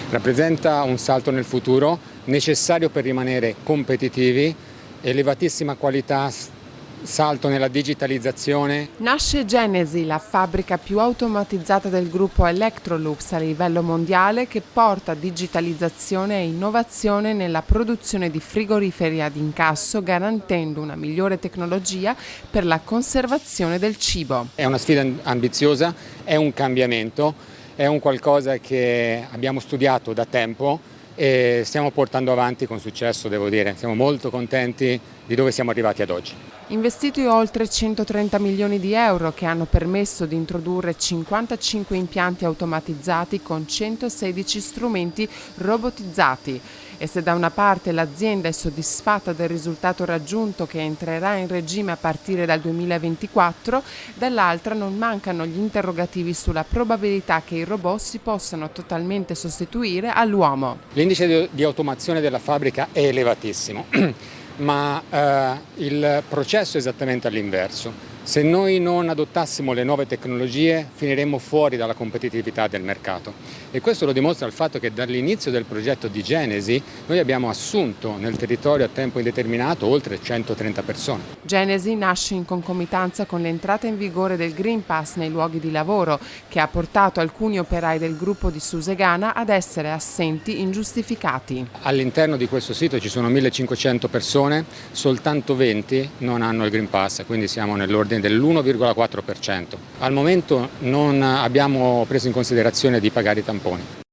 Rappresenta un salto nel futuro necessario per rimanere competitivi, elevatissima qualità, salto nella digitalizzazione. Nasce Genesi, la fabbrica più automatizzata del gruppo Electrolux a livello mondiale, che porta digitalizzazione e innovazione nella produzione di frigoriferi ad incasso, garantendo una migliore tecnologia per la conservazione del cibo. È una sfida ambiziosa, è un cambiamento, è un qualcosa che abbiamo studiato da tempo e stiamo portando avanti con successo, devo dire. Siamo molto contenti di dove siamo arrivati ad oggi. Investito oltre 130 milioni di euro che hanno permesso di introdurre 55 impianti automatizzati con 116 strumenti robotizzati. E se da una parte l'azienda è soddisfatta del risultato raggiunto, che entrerà in regime a partire dal 2024, dall'altra non mancano gli interrogativi sulla probabilità che i robot si possano totalmente sostituire all'uomo. L'indice di automazione della fabbrica è elevatissimo. Ma il processo è esattamente all'inverso. Se noi non adottassimo le nuove tecnologie finiremmo fuori dalla competitività del mercato e questo lo dimostra il fatto che dall'inizio del progetto di Genesi noi abbiamo assunto nel territorio a tempo indeterminato oltre 130 persone. Genesi nasce in concomitanza con l'entrata in vigore del Green Pass nei luoghi di lavoro, che ha portato alcuni operai del gruppo di Susegana ad essere assenti ingiustificati. All'interno di questo sito ci sono 1500 persone, soltanto 20 non hanno il Green Pass, quindi siamo nell'ordine dell'1,4%. Al momento non abbiamo preso in considerazione di pagare i tamponi.